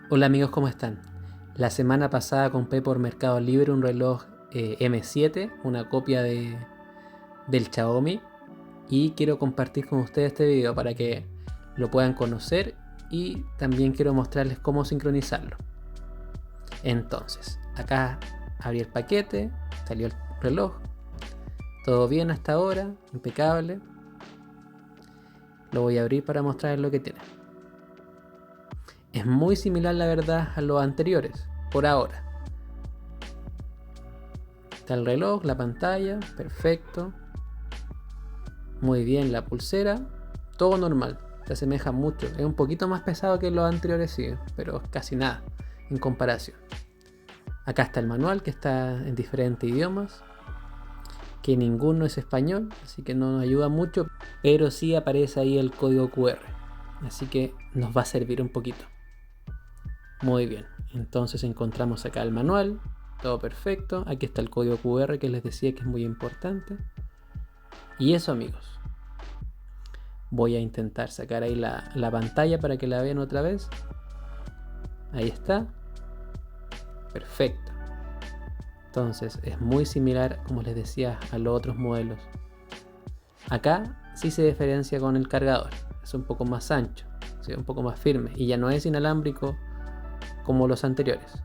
Hola amigos, ¿cómo están? La semana pasada compré por Mercado Libre un reloj M7, una copia del Xiaomi, y quiero compartir con ustedes este video para que lo puedan conocer y también quiero mostrarles cómo sincronizarlo. Entonces, acá abrí el paquete, salió el reloj, todo bien hasta ahora, impecable. Lo voy a abrir para mostrarles lo que tiene. Es muy similar, la verdad, a los anteriores, por ahora. Está el reloj, la pantalla, perfecto. Muy bien, la pulsera, todo normal. Se asemeja mucho. Es un poquito más pesado que los anteriores, sí, pero casi nada en comparación. Acá está el manual que está en diferentes idiomas, que ninguno es español, así que no nos ayuda mucho, pero sí aparece ahí el código QR, así que nos va a servir un poquito. Muy bien, entonces encontramos acá el manual, todo perfecto. Aquí está el código QR que les decía que es muy importante. Y eso, amigos, voy a intentar sacar ahí la pantalla para que la vean otra vez. Ahí está, perfecto. Entonces es muy similar, como les decía, a los otros modelos. Acá sí se diferencia con el cargador, es un poco más ancho, ¿sí? Un poco más firme y ya no es inalámbrico como los anteriores.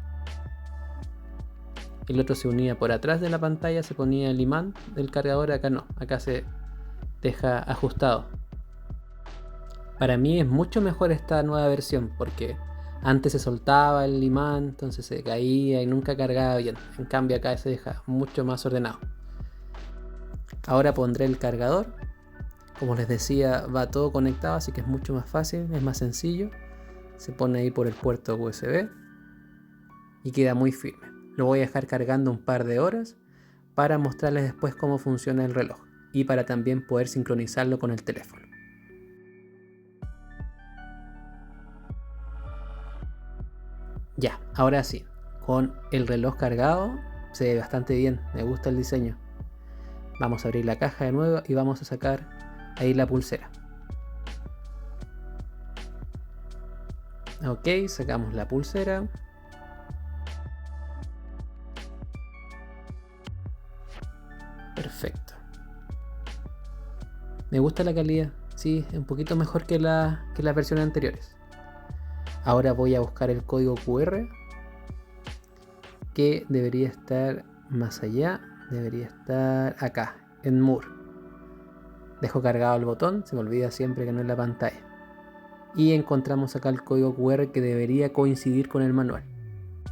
El otro se unía por atrás de la pantalla, se ponía el imán del cargador, acá no, acá se deja ajustado. Para mí es mucho mejor esta nueva versión porque antes se soltaba el imán, entonces se caía y nunca cargaba bien. En cambio acá se deja mucho más ordenado. Ahora pondré el cargador. Como les decía, va todo conectado, así que es mucho más fácil, es más sencillo. Se pone ahí por el puerto USB y queda muy firme. Lo voy a dejar cargando un par de horas para mostrarles después cómo funciona el reloj y para también poder sincronizarlo con el teléfono. Ya, ahora sí, con el reloj cargado se ve bastante bien, me gusta el diseño. Vamos a abrir la caja de nuevo y vamos a sacar ahí la pulsera. Ok, sacamos la pulsera. Perfecto. Me gusta la calidad, sí, es un poquito mejor que las versiones anteriores. Ahora voy a buscar el código QR que debería estar más allá, debería estar acá, en More. Dejo cargado el botón, se me olvida siempre que no es la pantalla. Y encontramos acá el código QR que debería coincidir con el manual.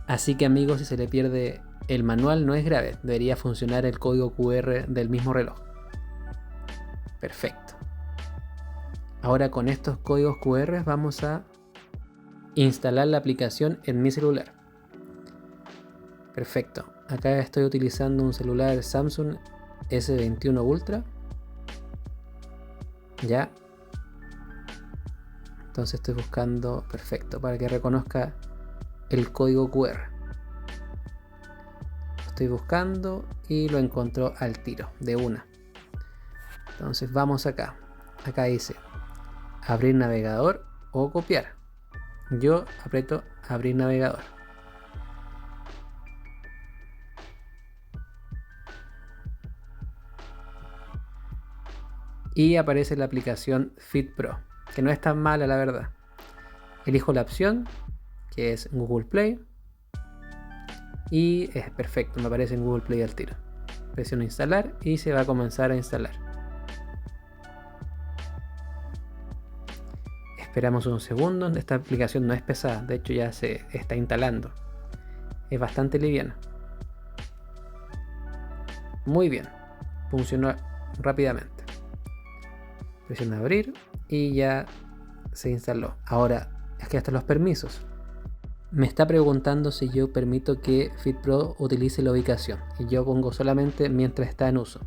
Así que amigos, si se le pierde el manual no es grave, debería funcionar el código QR del mismo reloj. Perfecto. Ahora con estos códigos QR vamos a instalar la aplicación en mi celular. Perfecto. Acá estoy utilizando un celular Samsung S21 Ultra. Ya. Entonces estoy buscando, perfecto, para que reconozca el código QR. Lo estoy buscando y lo encontró al tiro, de una. Entonces vamos acá. Acá dice abrir navegador o copiar. Yo aprieto abrir navegador. Y aparece la aplicación Fit Pro, que no es tan mala la verdad. Elijo la opción, que es Google Play. Y es perfecto, me aparece en Google Play al tiro. Presiono instalar y se va a comenzar a instalar. Esperamos un segundo, esta aplicación no es pesada, de hecho ya se está instalando. Es bastante liviana. Muy bien, funcionó rápidamente. Presiono abrir y ya se instaló. Ahora, es que hasta los permisos. Me está preguntando si yo permito que FitPro utilice la ubicación y yo pongo solamente mientras está en uso.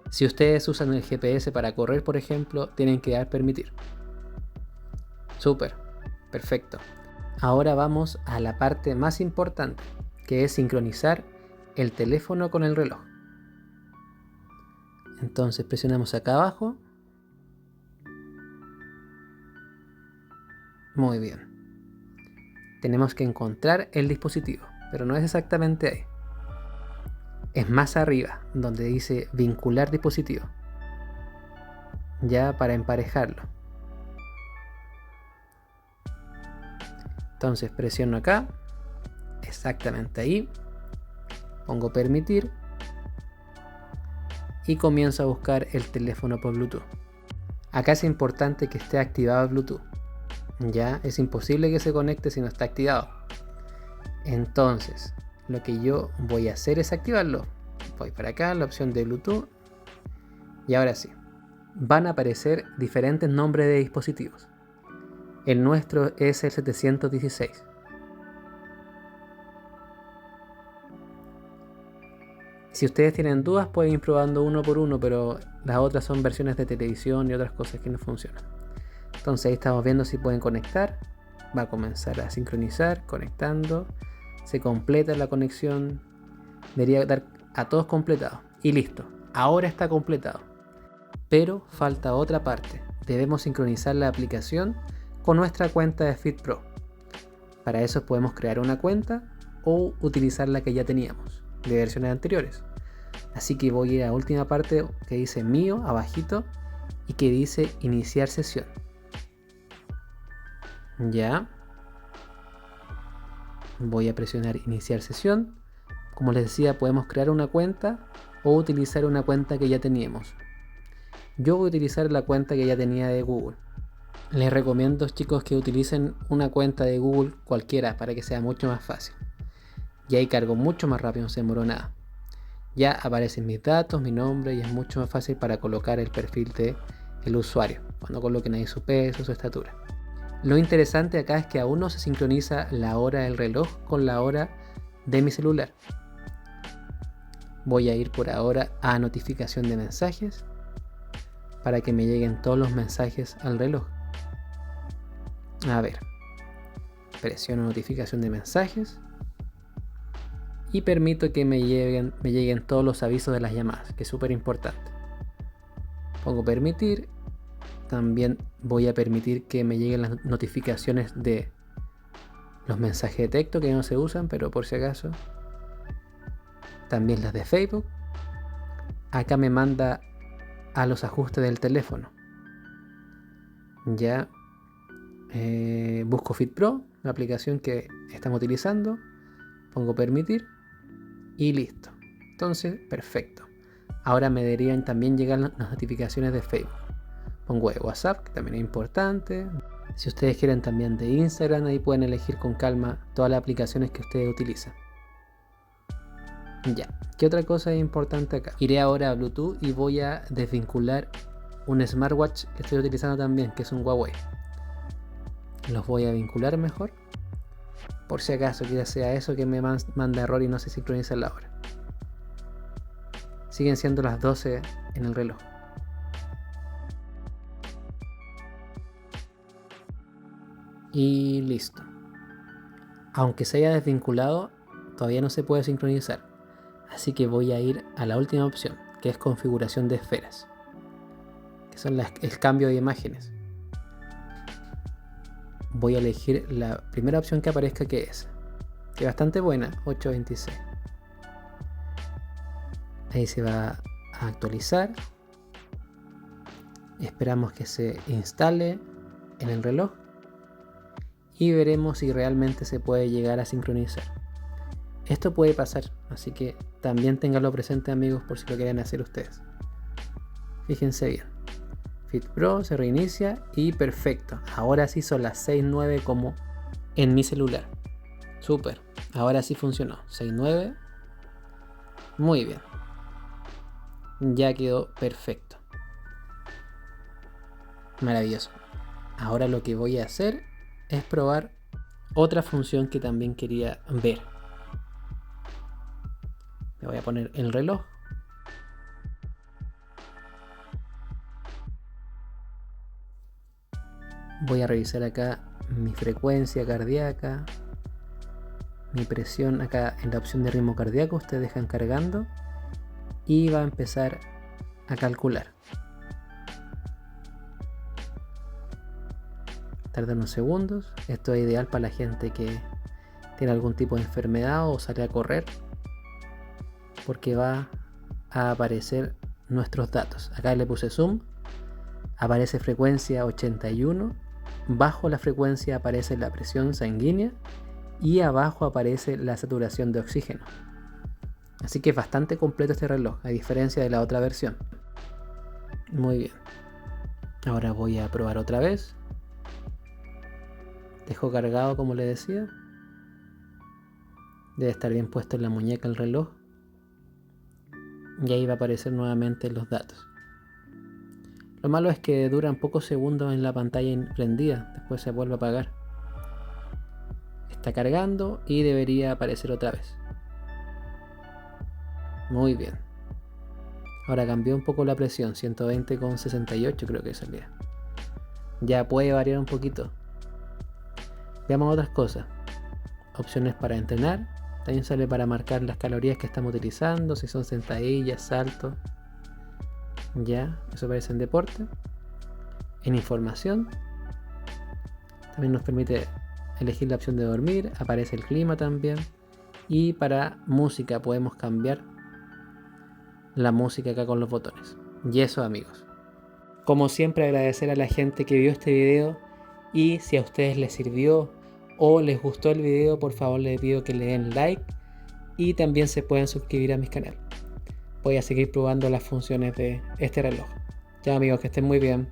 Si ustedes usan el GPS para correr, por ejemplo, tienen que dar permitir. Súper, perfecto. Ahora vamos a la parte más importante, que es sincronizar el teléfono con el reloj. Entonces presionamos acá abajo. Muy bien. tenemos que encontrar el dispositivo, pero no es exactamente ahí. Es más arriba, donde dice vincular dispositivo, ya para emparejarlo. Entonces presiono acá, exactamente ahí, pongo permitir y comienzo a buscar el teléfono por Bluetooth. Acá es importante que esté activado el Bluetooth, ya es imposible que se conecte si no está activado. Entonces lo que yo voy a hacer es activarlo. Voy para acá, la opción de Bluetooth, y ahora sí, van a aparecer diferentes nombres de dispositivos. El nuestro es el 716. Si ustedes tienen dudas pueden ir probando uno por uno, pero las otras son versiones de televisión y otras cosas que no funcionan. Entonces ahí estamos viendo si pueden conectar. Va a comenzar a sincronizar, conectando. Se completa la conexión. Debería dar a todos completados. Y listo. Ahora está completado. Pero falta otra parte. Debemos sincronizar la aplicación con nuestra cuenta de FitPro. Para eso podemos crear una cuenta o utilizar la que ya teníamos de versiones anteriores. Así que voy a ir a la última parte que dice mío, abajito, y que dice iniciar sesión. Ya. Voy a presionar iniciar sesión. Como les decía, podemos crear una cuenta o utilizar una cuenta que ya teníamos. Yo voy a utilizar la cuenta que ya tenía de Google. Les recomiendo, chicos, que utilicen una cuenta de Google cualquiera para que sea mucho más fácil. Y ahí cargo mucho más rápido, no se demoró nada. Ya aparecen mis datos, mi nombre, y es mucho más fácil para colocar el perfil del usuario, cuando coloquen ahí su peso, su estatura. Lo interesante acá es que aún no se sincroniza la hora del reloj con la hora de mi celular. Voy a ir por ahora a notificación de mensajes para que me lleguen todos los mensajes al reloj. A ver, presiono notificación de mensajes y permito que me lleguen todos los avisos de las llamadas, que es súper importante. Pongo permitir. También voy a permitir que me lleguen las notificaciones de los mensajes de texto que no se usan, pero por si acaso. También las de Facebook. Acá me manda a los ajustes del teléfono. Ya busco FitPro, la aplicación que estamos utilizando. Pongo permitir y listo. Entonces, perfecto. Ahora me deberían también llegar las notificaciones de Facebook. Pongo de WhatsApp, que también es importante. Si ustedes quieren también de Instagram, ahí pueden elegir con calma todas las aplicaciones que ustedes utilizan. Ya, ¿qué otra cosa es importante acá? Iré ahora a Bluetooth y voy a desvincular un smartwatch que estoy utilizando también, que es un Huawei. Los voy a vincular mejor, por si acaso que ya sea eso que me manda error y no se sincroniza la hora. Siguen siendo las 12 en el reloj. Y listo. Aunque se haya desvinculado, todavía no se puede sincronizar. Así que voy a ir a la última opción, que es configuración de esferas, que son el cambio de imágenes. Voy a elegir la primera opción que aparezca, que es bastante buena, 826. Ahí se va a actualizar. Esperamos que se instale en el reloj y veremos si realmente se puede llegar a sincronizar. Esto puede pasar, así que también ténganlo presente, amigos, por si lo quieren hacer ustedes. Fíjense bien. FitPro se reinicia y perfecto. Ahora sí son las 6:09 como en mi celular. Súper. Ahora sí funcionó. 6:09. Muy bien. Ya quedó perfecto. Maravilloso. Ahora lo que voy a hacer es probar otra función que también quería ver. Me voy a poner el reloj. Voy a revisar acá mi frecuencia cardíaca, mi presión acá en la opción de ritmo cardíaco. Ustedes dejan cargando y va a empezar a calcular. Tarda unos segundos. Esto es ideal para la gente que tiene algún tipo de enfermedad o sale a correr, porque va a aparecer nuestros datos. Acá le puse zoom, aparece frecuencia 81, bajo la frecuencia aparece la presión sanguínea y abajo aparece la saturación de oxígeno. Así que es bastante completo este reloj, a diferencia de la otra versión. Muy bien. Ahora voy a probar otra vez. Dejo cargado, como le decía. Debe estar bien puesto en la muñeca el reloj. Y ahí va a aparecer nuevamente los datos. Lo malo es que duran pocos segundos en la pantalla prendida, después se vuelve a apagar. Está cargando y debería aparecer otra vez. Muy bien. Ahora cambió un poco la presión, 120,68 creo que salía. Ya puede variar un poquito. Veamos otras cosas. Opciones para entrenar. También sale para marcar las calorías que estamos utilizando, si son sentadillas, saltos. Ya, eso aparece en deporte. En información. También nos permite elegir la opción de dormir. Aparece el clima también. Y para música podemos cambiar la música acá con los botones. Y eso, amigos. Como siempre, agradecer a la gente que vio este video. Y si a ustedes les sirvió o les gustó el video, por favor les pido que le den like. Y también se pueden suscribir a mi canal. Voy a seguir probando las funciones de este reloj. Chao amigos, que estén muy bien.